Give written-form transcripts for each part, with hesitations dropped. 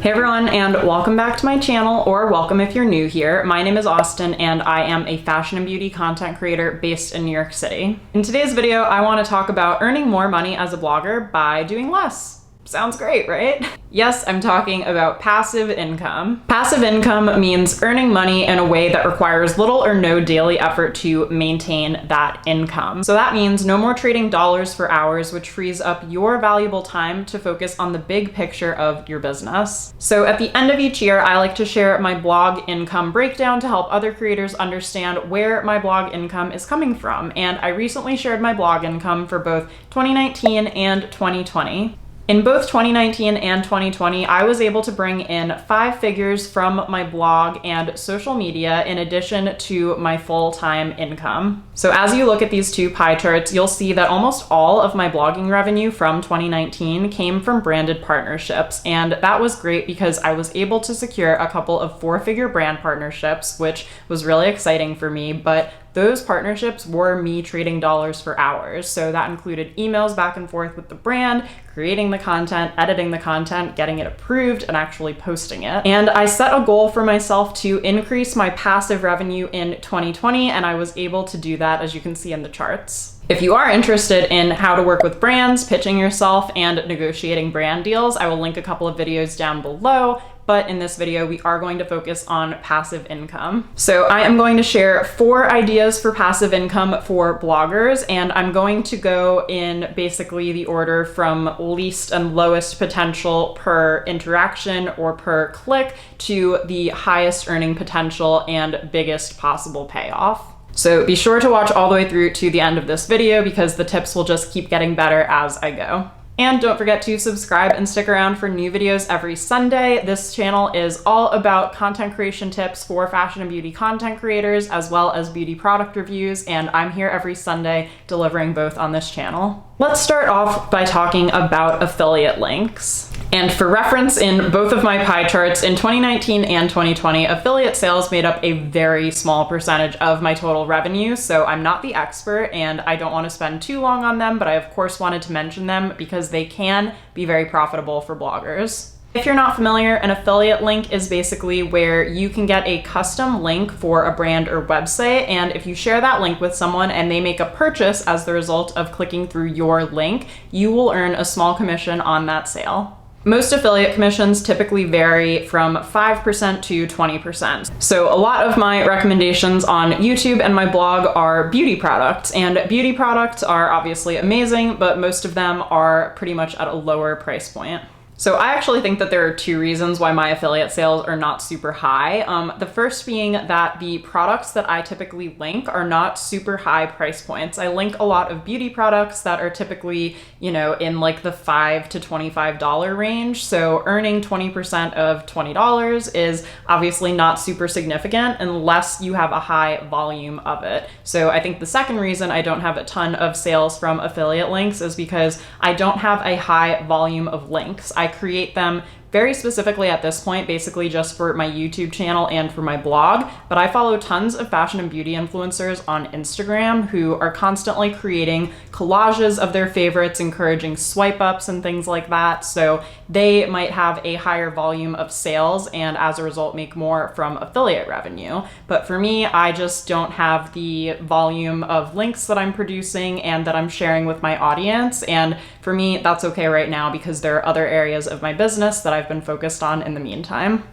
Hey everyone, and welcome back to my channel, or welcome if you're new here. My name is Austin and I am a fashion and beauty content creator based in New York City. In today's video, I want to talk about earning more money as a blogger by doing less. Sounds great, right? Yes, I'm talking about passive income. Passive income means earning money in a way that requires little or no daily effort to maintain that income. So that means no more trading dollars for hours, which frees up your valuable time to focus on the big picture of your business. So at the end of each year, I like to share my blog income breakdown to help other creators understand where my blog income is coming from. And I recently shared my blog income for both 2019 and 2020. In both 2019 and 2020, I was able to bring in 5 figures from my blog and social media in addition to my full-time income. So as you look at these two pie charts, you'll see that almost all of my blogging revenue from 2019 came from branded partnerships. And that was great because I was able to secure a couple of 4-figure brand partnerships, which was really exciting for me. But those partnerships were me trading dollars for hours. So that included emails back and forth with the brand, creating the content, editing the content, getting it approved, and actually posting it. And I set a goal for myself to increase my passive revenue in 2020, and I was able to do that, as you can see in the charts. If you are interested in how to work with brands, pitching yourself, and negotiating brand deals, I will link a couple of videos down below. But in this video, we are going to focus on passive income. So I am going to share 4 ideas for passive income for bloggers, and I'm going to go in basically the order from least and lowest potential per interaction or per click to the highest earning potential and biggest possible payoff. So be sure to watch all the way through to the end of this video because the tips will just keep getting better as I go. And don't forget to subscribe and stick around for new videos every Sunday. This channel is all about content creation tips for fashion and beauty content creators, as well as beauty product reviews, and I'm here every Sunday delivering both on this channel. Let's start off by talking about affiliate links. And for reference, in both of my pie charts, in 2019 and 2020, affiliate sales made up a very small percentage of my total revenue. So I'm not the expert and I don't want to spend too long on them, but I of course wanted to mention them because they can be very profitable for bloggers. If you're not familiar, an affiliate link is basically where you can get a custom link for a brand or website, and if you share that link with someone and they make a purchase as the result of clicking through your link, you will earn a small commission on that sale. Most affiliate commissions typically vary from 5% to 20%. So a lot of my recommendations on YouTube and my blog are beauty products, and beauty products are obviously amazing, but most of them are pretty much at a lower price point. So I actually think that there are 2 reasons why my affiliate sales are not super high. The first being that the products that I typically link are not super high price points. I link a lot of beauty products that are typically, in like the $5 to $25 range. So earning 20% of $20 is obviously not super significant unless you have a high volume of it. So I think the second reason I don't have a ton of sales from affiliate links is because I don't have a high volume of links. I create them very specifically at this point, basically just for my YouTube channel and for my blog, but I follow tons of fashion and beauty influencers on Instagram who are constantly creating collages of their favorites, encouraging swipe ups and things like that. So they might have a higher volume of sales and as a result make more from affiliate revenue. But for me, I just don't have the volume of links that I'm producing and that I'm sharing with my audience. And for me, that's okay right now because there are other areas of my business that I've been focused on in the meantime.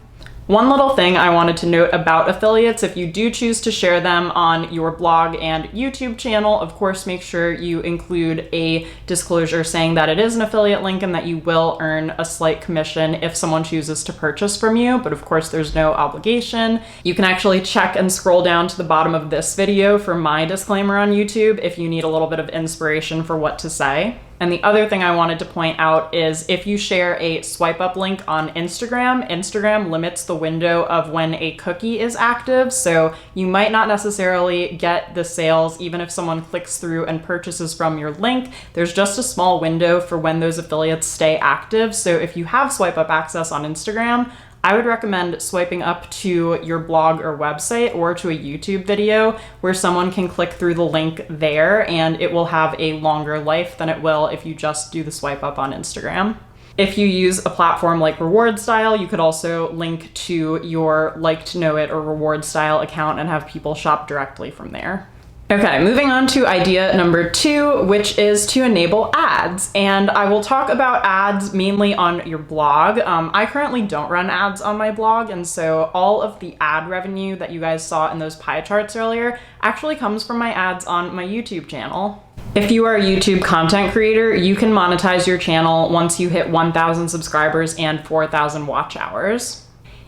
One little thing I wanted to note about affiliates, if you do choose to share them on your blog and YouTube channel, of course, make sure you include a disclosure saying that it is an affiliate link and that you will earn a slight commission if someone chooses to purchase from you. But of course, there's no obligation. You can actually check and scroll down to the bottom of this video for my disclaimer on YouTube if you need a little bit of inspiration for what to say. And the other thing I wanted to point out is if you share a swipe up link on Instagram, Instagram limits the window of when a cookie is active. So you might not necessarily get the sales even if someone clicks through and purchases from your link. There's just a small window for when those affiliates stay active. So if you have swipe up access on Instagram, I would recommend swiping up to your blog or website or to a YouTube video where someone can click through the link there and it will have a longer life than it will if you just do the swipe up on Instagram. If you use a platform like Reward Style, you could also link to your Like to Know It or Reward Style account and have people shop directly from there. Okay, moving on to idea number 2, which is to enable ads. And I will talk about ads mainly on your blog. I currently don't run ads on my blog, and so all of the ad revenue that you guys saw in those pie charts earlier actually comes from my ads on my YouTube channel. If you are a YouTube content creator, you can monetize your channel once you hit 1,000 subscribers and 4,000 watch hours.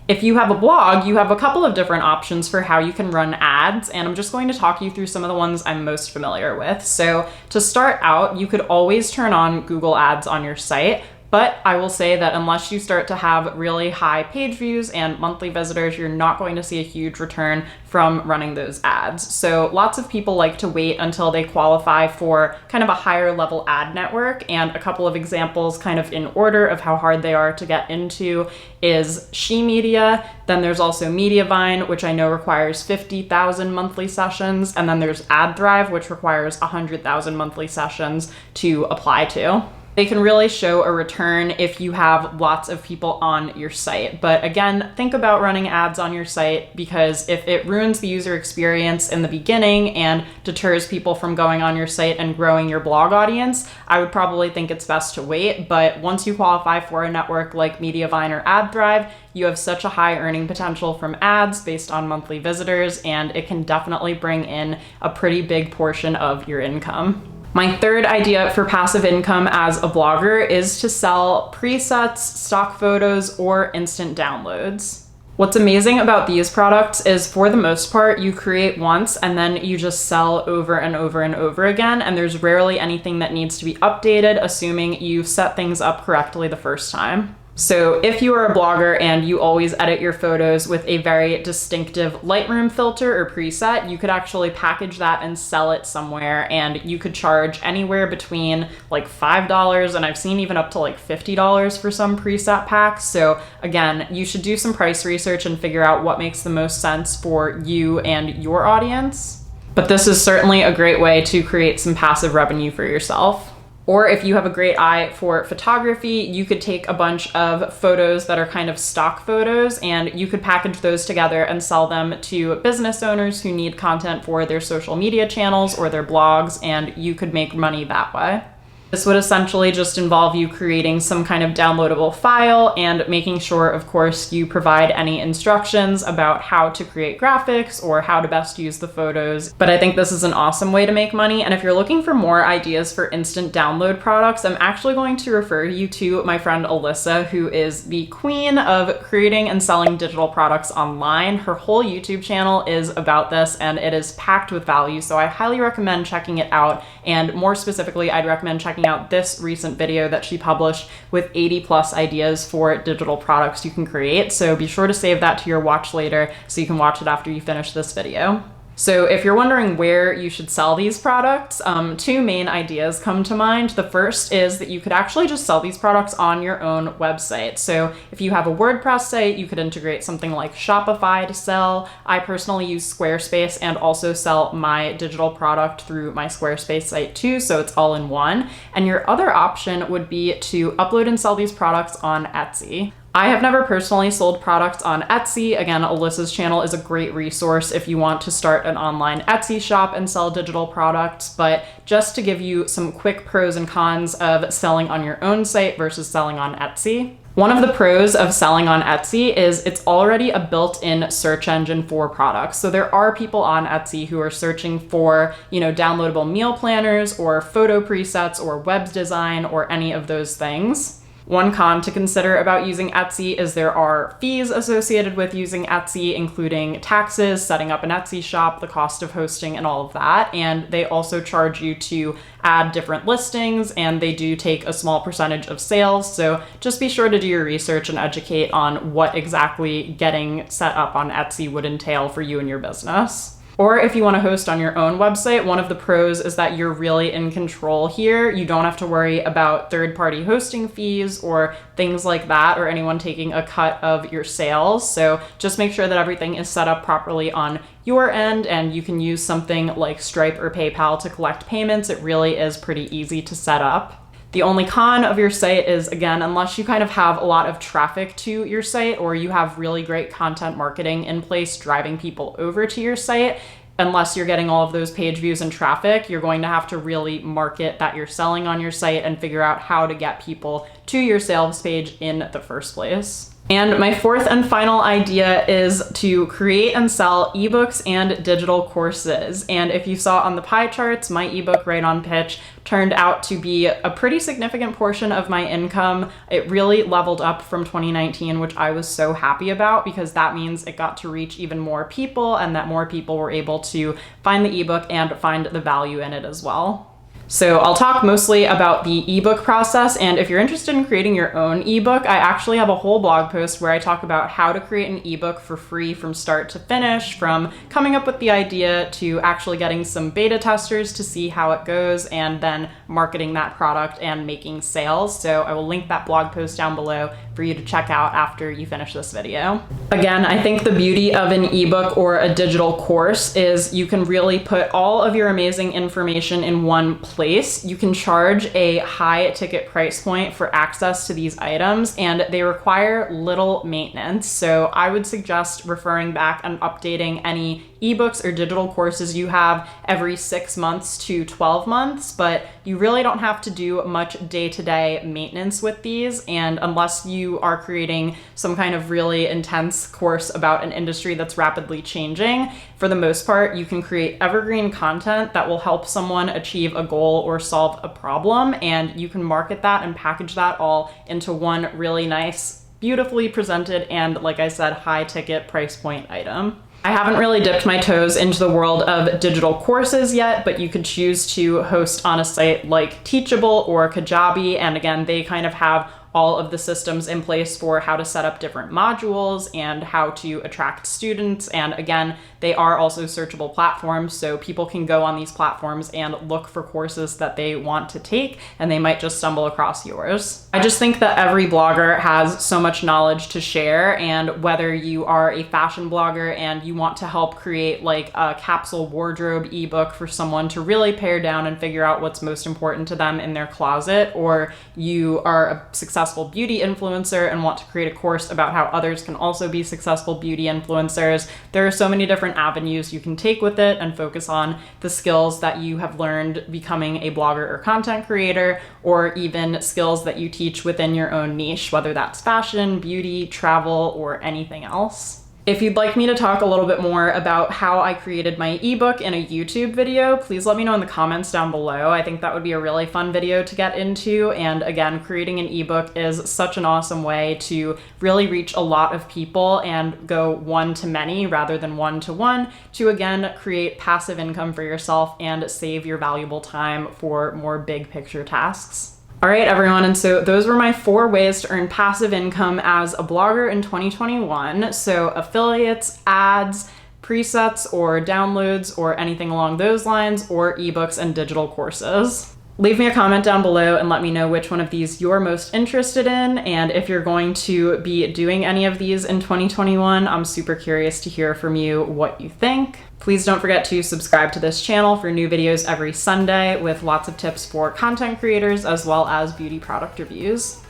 If you have a blog, you have a couple of different options for how you can run ads, and I'm just going to talk you through some of the ones I'm most familiar with. So to start out, you could always turn on Google Ads on your site, but I will say that unless you start to have really high page views and monthly visitors, you're not going to see a huge return from running those ads. So lots of people like to wait until they qualify for kind of a higher level ad network, and a couple of examples kind of in order of how hard they are to get into is She Media. Then there's also Mediavine, which I know requires 50,000 monthly sessions, and then there's AdThrive, which requires 100,000 monthly sessions to apply to. They can really show a return if you have lots of people on your site. But again, think about running ads on your site, because if it ruins the user experience in the beginning and deters people from going on your site and growing your blog audience, I would probably think it's best to wait. But once you qualify for a network like Mediavine or AdThrive, you have such a high earning potential from ads based on monthly visitors, and it can definitely bring in a pretty big portion of your income. My third idea for passive income as a blogger is to sell presets, stock photos, or instant downloads. What's amazing about these products is, for the most part, you create once and then you just sell over and over and over again, and there's rarely anything that needs to be updated, assuming you set things up correctly the first time. So if you are a blogger and you always edit your photos with a very distinctive Lightroom filter or preset, you could actually package that and sell it somewhere, and you could charge anywhere between like $5 and I've seen even up to like $50 for some preset packs. So again, you should do some price research and figure out what makes the most sense for you and your audience. But this is certainly a great way to create some passive revenue for yourself. Or if you have a great eye for photography, you could take a bunch of photos that are kind of stock photos, and you could package those together and sell them to business owners who need content for their social media channels or their blogs, and you could make money that way. This would essentially just involve you creating some kind of downloadable file and making sure, of course, you provide any instructions about how to create graphics or how to best use the photos. But I think this is an awesome way to make money. And if you're looking for more ideas for instant download products, I'm actually going to refer you to my friend Alyssa, who is the queen of creating and selling digital products online. Her whole YouTube channel is about this, and it is packed with value. So I highly recommend checking it out. And more specifically, I'd recommend checking out this recent video that she published with 80+ ideas for digital products you can create. So be sure to save that to your watch later so you can watch it after you finish this video. So if you're wondering where you should sell these products, two main ideas come to mind. The first is that you could actually just sell these products on your own website. So if you have a WordPress site, you could integrate something like Shopify to sell. I personally use Squarespace and also sell my digital product through my Squarespace site too, so it's all in one. And your other option would be to upload and sell these products on Etsy. I have never personally sold products on Etsy. Again, Alyssa's channel is a great resource if you want to start an online Etsy shop and sell digital products, but just to give you some quick pros and cons of selling on your own site versus selling on Etsy. One of the pros of selling on Etsy is it's already a built-in search engine for products. So there are people on Etsy who are searching for, downloadable meal planners or photo presets or web design or any of those things. One con to consider about using Etsy is there are fees associated with using Etsy, including taxes, setting up an Etsy shop, the cost of hosting, and all of that. And they also charge you to add different listings, and they do take a small percentage of sales. So just be sure to do your research and educate on what exactly getting set up on Etsy would entail for you and your business. Or if you want to host on your own website, one of the pros is that you're really in control here. You don't have to worry about third-party hosting fees or things like that, or anyone taking a cut of your sales. So just make sure that everything is set up properly on your end, and you can use something like Stripe or PayPal to collect payments. It really is pretty easy to set up. The only con of your site is, again, unless you kind of have a lot of traffic to your site or you have really great content marketing in place driving people over to your site, unless you're getting all of those page views and traffic, you're going to have to really market that you're selling on your site and figure out how to get people to your sales page in the first place. And my fourth and final idea is to create and sell ebooks and digital courses. And if you saw on the pie charts, my ebook Right on Pitch turned out to be a pretty significant portion of my income. It really leveled up from 2019, which I was so happy about because that means it got to reach even more people and that more people were able to find the ebook and find the value in it as well. So I'll talk mostly about the ebook process, and if you're interested in creating your own ebook, I actually have a whole blog post where I talk about how to create an ebook for free from start to finish, from coming up with the idea to actually getting some beta testers to see how it goes, and then marketing that product and making sales. So I will link that blog post down below for you to check out after you finish this video. Again, I think the beauty of an ebook or a digital course is you can really put all of your amazing information in one place. You can charge a high ticket price point for access to these items, and they require little maintenance. So I would suggest referring back and updating any ebooks or digital courses you have every 6 months to 12 months, but you really don't have to do much day-to-day maintenance with these. And unless you are creating some kind of really intense course about an industry that's rapidly changing, for the most part, you can create evergreen content that will help someone achieve a goal or solve a problem, and you can market that and package that all into one really nice, beautifully presented, and like I said, high ticket price point item. I haven't really dipped my toes into the world of digital courses yet, but you could choose to host on a site like Teachable or Kajabi, and again, they kind of have all of the systems in place for how to set up different modules and how to attract students. And again, they are also searchable platforms, so people can go on these platforms and look for courses that they want to take, and they might just stumble across yours. I just think that every blogger has so much knowledge to share, and whether you are a fashion blogger and you want to help create like a capsule wardrobe ebook for someone to really pare down and figure out what's most important to them in their closet, or you are a successful beauty influencer and want to create a course about how others can also be successful beauty influencers, there are so many different avenues you can take with it and focus on the skills that you have learned becoming a blogger or content creator, or even skills that you teach within your own niche, whether that's fashion, beauty, travel, or anything else. If you'd like me to talk a little bit more about how I created my ebook in a YouTube video, please let me know in the comments down below. I think that would be a really fun video to get into. And again, creating an ebook is such an awesome way to really reach a lot of people and go one to many rather than one to one, to again create passive income for yourself and save your valuable time for more big picture tasks. All right, everyone, and so those were my 4 ways to earn passive income as a blogger in 2021. So affiliates, ads, presets or downloads or anything along those lines, or ebooks and digital courses. Leave me a comment down below and let me know which one of these you're most interested in, and if you're going to be doing any of these in 2021, I'm super curious to hear from you what you think. Please don't forget to subscribe to this channel for new videos every Sunday with lots of tips for content creators as well as beauty product reviews.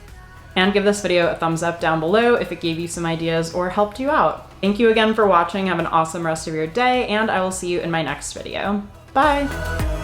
And give this video a thumbs up down below if it gave you some ideas or helped you out. Thank you again for watching. Have an awesome rest of your day, and I will see you in my next video. Bye!